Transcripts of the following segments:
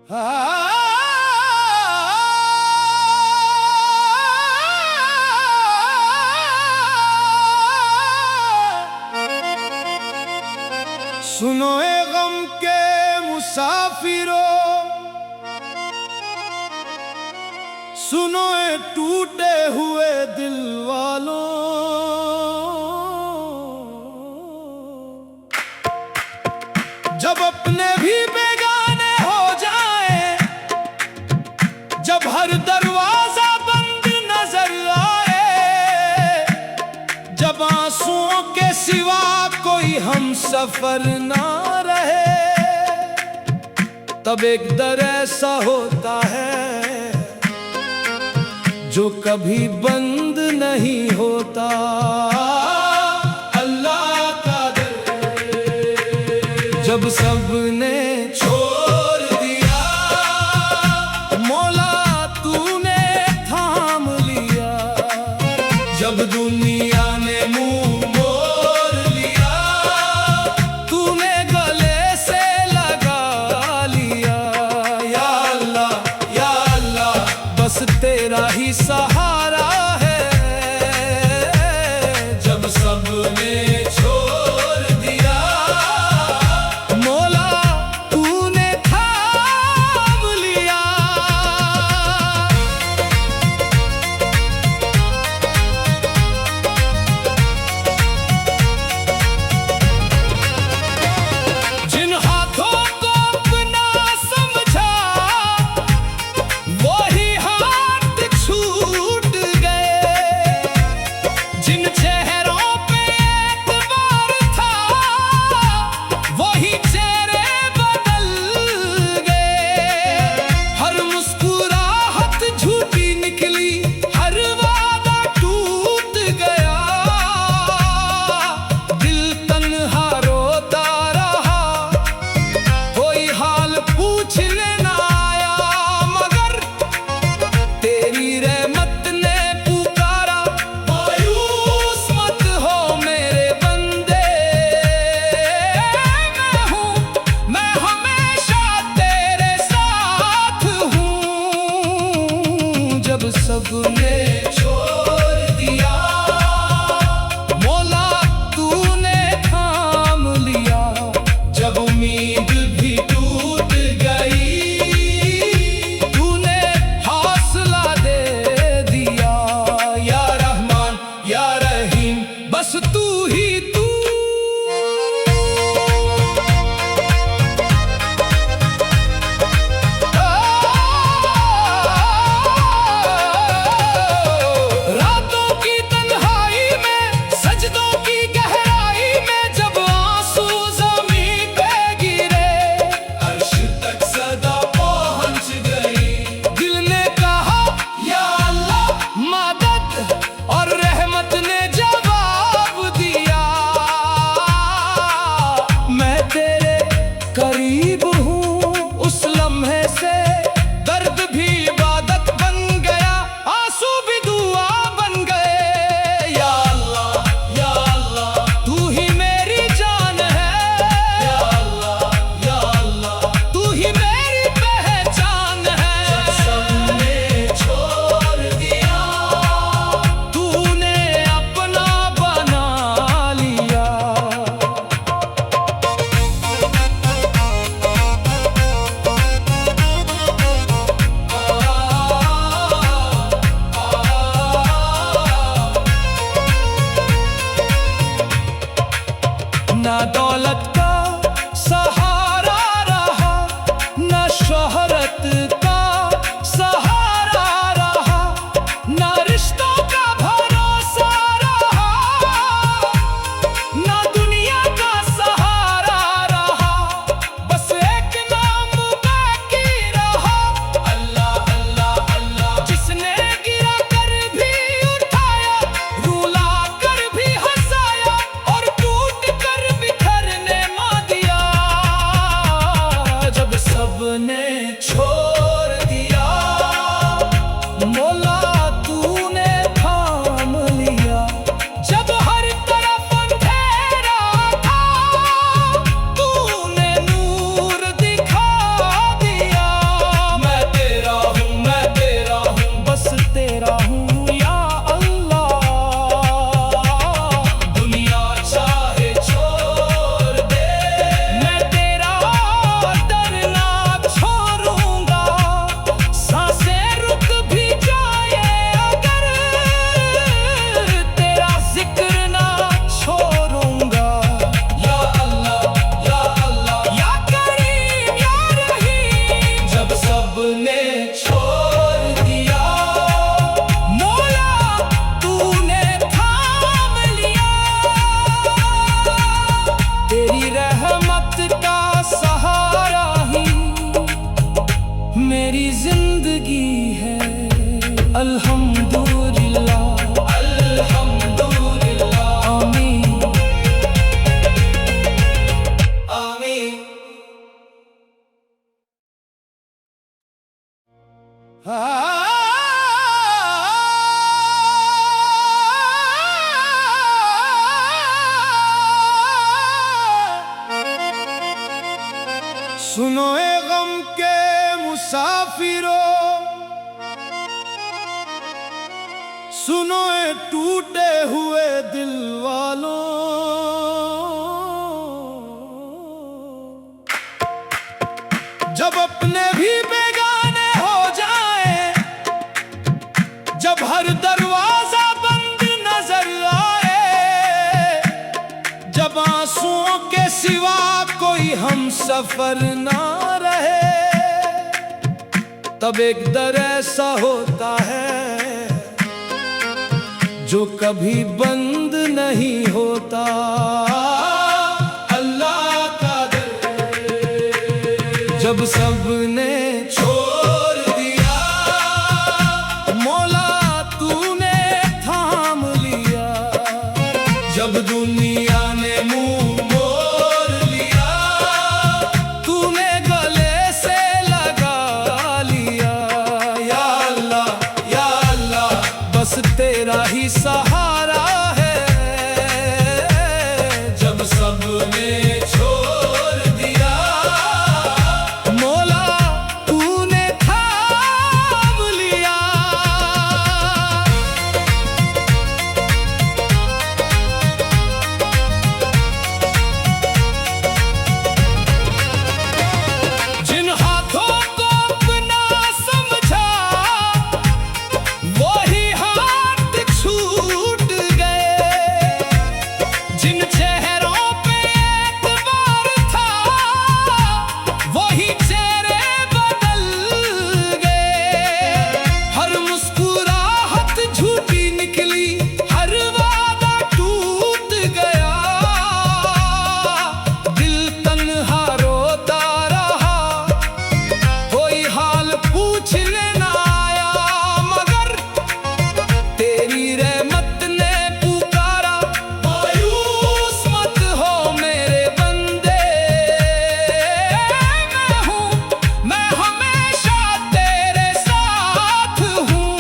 सुनो ए गम के मुसाफिरों, सुनो ए टूटे हुए दिल वालों, जब अपने भी बेगाने हो जाएं, जब हर दरवाजा बंद नजर आए, जब आंसुओं के सिवा कोई हम सफर ना रहे, तब एक दर ऐसा होता है जो कभी बंद नहीं होता। अल्लाह का दर जब सबने छोड़ दिया, मौला तूने थाम लिया, जब दुनिया ने मुंह मोड़ लिया, तूने गले से लगा लिया। या अल्लाह बस तेरा ही सहारा है, जब सबने छोड़ दिया, मौला तूने थाम लिया। जिन हाथों को अपना समझा, वही हाथ छूट गए, जिन चेहरों पे एतबार था, वही चेहरे बदल गए। हर मुस्कुराहट झूठी निकली, हर वादा टूट गया, दिल तन्हा रोता रहा, कोई हाल पूछने ना आया, मगर तेरी रहमत ने पुकारा। मायूस मत हो मेरे बंदे, मैं हमेशा तेरे साथ हूँ। जब सबने छोड़ दिया, मौला तूने थाम लिया, जब उम्मीद भी टूट गई, तूने हौसला दे दिया। या रहमान या रहीम बस तू ही तू। रातों की तन्हाई में, सजदों की गहराई में, जब आंसू ज़मीं पे गिरे, अर्श तक सदा पहुंच गई। दिल ने कहा या अल्लाह मदद, और रहमत ने जवाब दिया, मैं तेरे करीब हूँ। उस लम्हे से दर्द भी इबादत बन गया, आंसू भी दुआ बन गए। या अल्लाह तू ही मेरी जान है, या अल्लाह तू ही मेरी पहचान है। जब सबने छोड़ दिया, तूने अपना बना लिया। ना दौलत का सहारा रहा, ना शोहरत का सहारा रहा, ना रिश्तों का भरोसा रहा, ना दुनिया का सहारा रहा, बस एक नाम बाकी रहा। अल्लाह अल्लाह अल्लाह, जिसने गिरा कर भी उठाया, रुला कर भी हंसाया, और टूट कर बिखरने मेरी जिंदगी है। अल्हम्दुलिल्लाह अल्हम्दुलिल्लाह आमीन आमीन। सुनो ए गम के मुसाफिरों, सुनो ए टूटे हुए दिल वालों, जब अपने भी बेगाने हो जाए, जब हर दरवाजा बंद नजर आए, जब आंसुओं के सिवा कोई हम सफर ना रहे, तब एक दर ऐसा होता है जो कभी बंद नहीं होता। अल्लाह का दर जब सबने छोड़ दिया, मौला तूने थाम लिया, जब दुनिया ने मुंह मोड़ लिया, तूने गले से लगा लिया। या अल्लाह बस तेरा ही सहारा है, जब सबने छोड़ दिया, मौला तूने थाम लिया। जिन हाथों को अपना समझा, वही हाथ छूट गए, जिन चेहरों पे एतबार था, वही चेहरे बदल गए। हर मुस्कुराहट झूठी निकली, हर वादा टूट गया, दिल तन्हा रोता रहा, कोई हाल पूछने ना आया, मगर तेरी रहमत ने पुकारा। मायूस मत हो मेरे बंदे, मैं हमेशा तेरे साथ हूँ।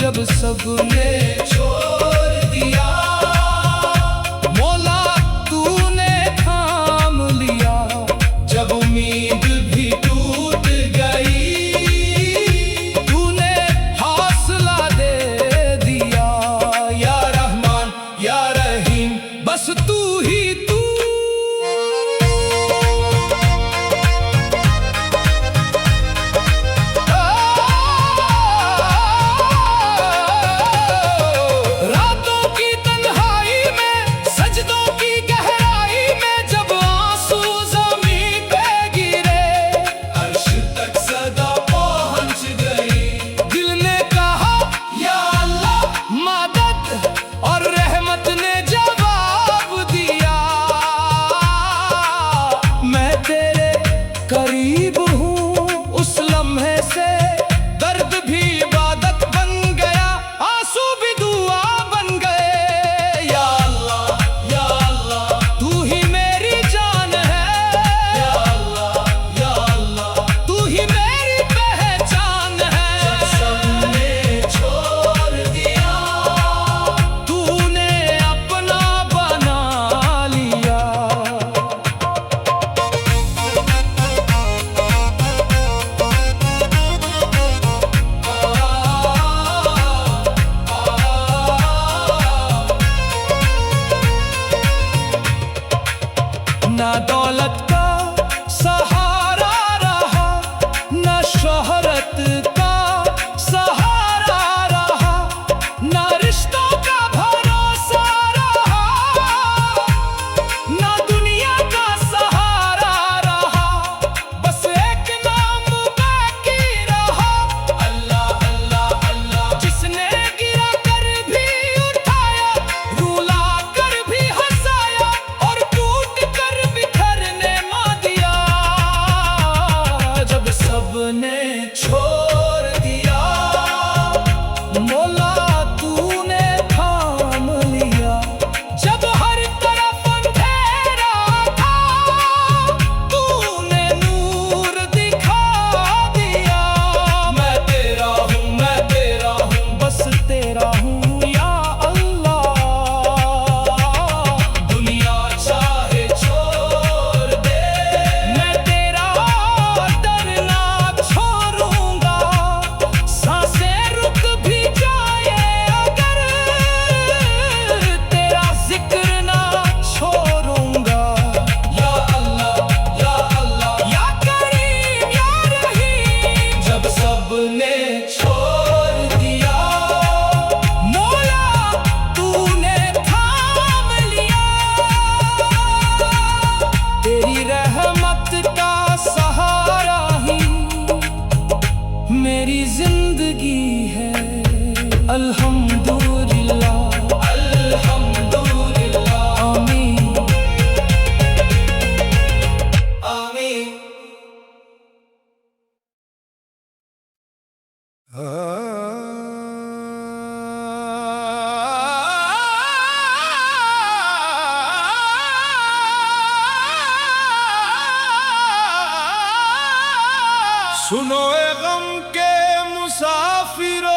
जब सबने छोड़ दिया, मौला तूने थाम लिया, जब उम्मीद भी टूट गई, तूने हौसला दे दिया। या रहमान या रहीम बस तू ही तू। रातों की तन्हाई में, सजदों की गहराई में, जब आंसू ज़मीं पे गिरे, अर्श तक सदा पहुंच गई। दिल ने कहा या अल्लाह मदद, और रहमत ने जवाब दिया, मैं तेरे करीब हूँ। उस लम्हे से दर्द भी इबादत बन गया, आंसू भी दुआ बन गए। या अल्लाह तू ही मेरी जान है, या अल्लाह तू ही मेरी पहचान है। जब सबने छोड़ दिया, तूने अपना बना लिया। ना दौलत का सहारा रहा, ना शोहरत का सहारा रहा, ना रिश्तों का भरोसा रहा, ना दुनिया का सहारा रहा, बस एक नाम बाकी रहा। अल्लाह अल्लाह अल्लाह जिसने गिरा कर भी उठाया, रुला कर भी हंसाया, और टूट कर बिखरने सुनो ए गम के मुसाफिरों,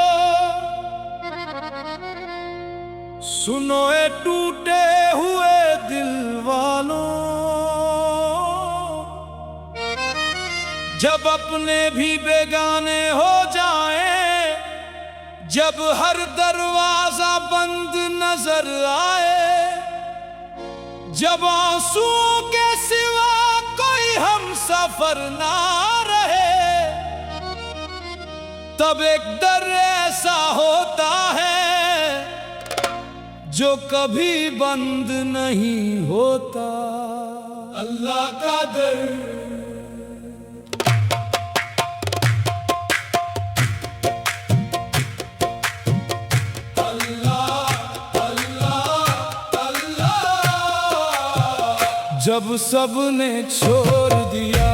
सुनो ए टूटे हुए दिल वालों, जब अपने भी बेगाने हो जाएं, जब हर दरवाजा बंद नजर आए, जब आंसुओं के सिवा कोई हम सफर ना रहे, तब एक दर ऐसा होता है जो कभी बंद नहीं होता, अल्लाह का दर। जब सबने छोड़ दिया,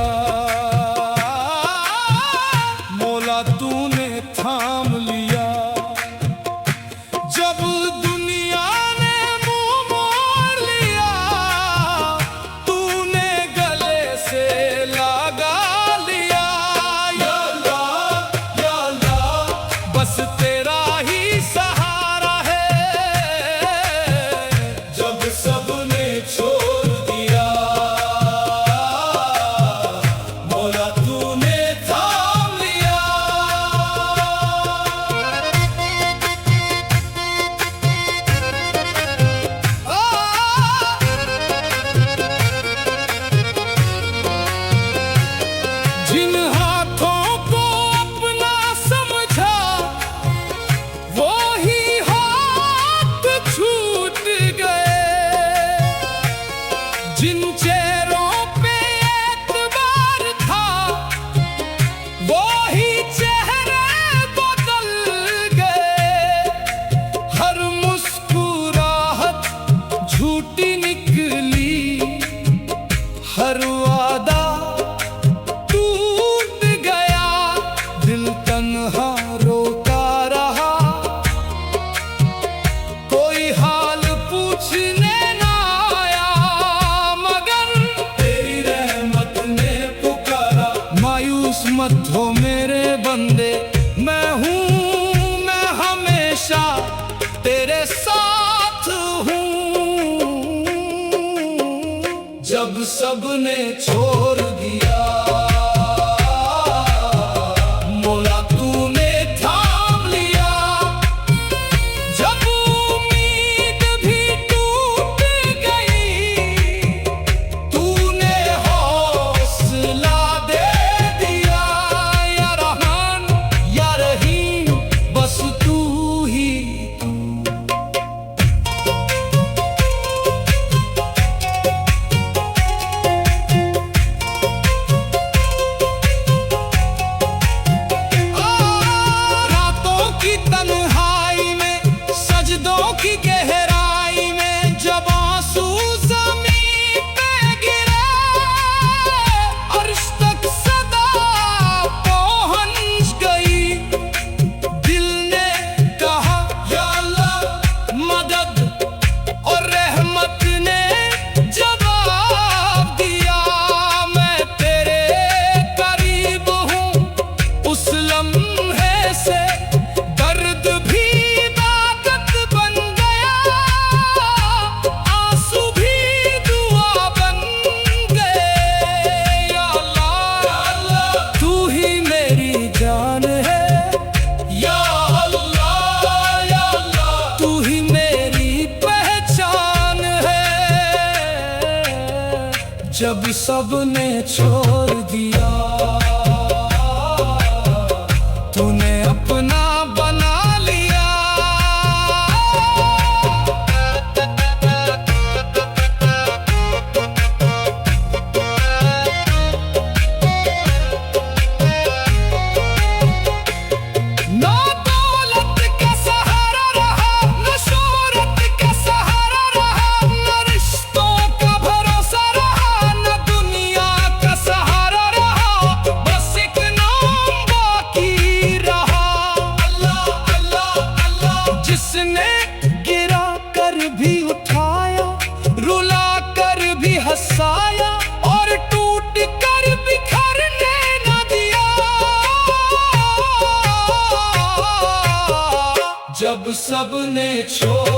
मौला तूने थाम लिया, जब दुनिया ने मुंह मोड़ लिया, तूने गले से लगा लिया। या अल्लाह, बस तेरा ही सहारा है। जब सबने छोड़ जिन चेहरों पे एतबार था, वो ही चेहरे बदल गए। हर मुस्कुराहट झूठी निकली, हर वादा टूट गया, दिल तन्हा रोता रहा, कोई हाल पूछने मत हो मेरे बंदे, मैं हूँ, मैं हमेशा तेरे साथ हूँ। जब सबने छोड़ दिया, मौला तूने थाम लिया, जब उम्मीद भी टूट गई, तूने हौसला की गहराई में, जब आंसू ज़मीन पे गिरे, अर्श तक सदा पहुंच गई, दिल ने कहा या अल्लाह मदद, और रहमत ने जवाब दिया, मैं तेरे करीब हूँ। उस लम्हे से दर्द भी जब सबने छोड़ दिया, तूने अपना बना लिया। ना दौलत का सहारा रहा, न शोहरत का सहारा रहा, न रिश्तों का भरोसा रहा, न दुनिया का सहारा रहा, बस एक नाम बाकी रहा। अल्लाह अल्लाह अल्लाह, जिसने गिरा कर भी उठाया, रुला कर भी हंसाया, और टूट कर बिखरने न दिया। सबने छोड़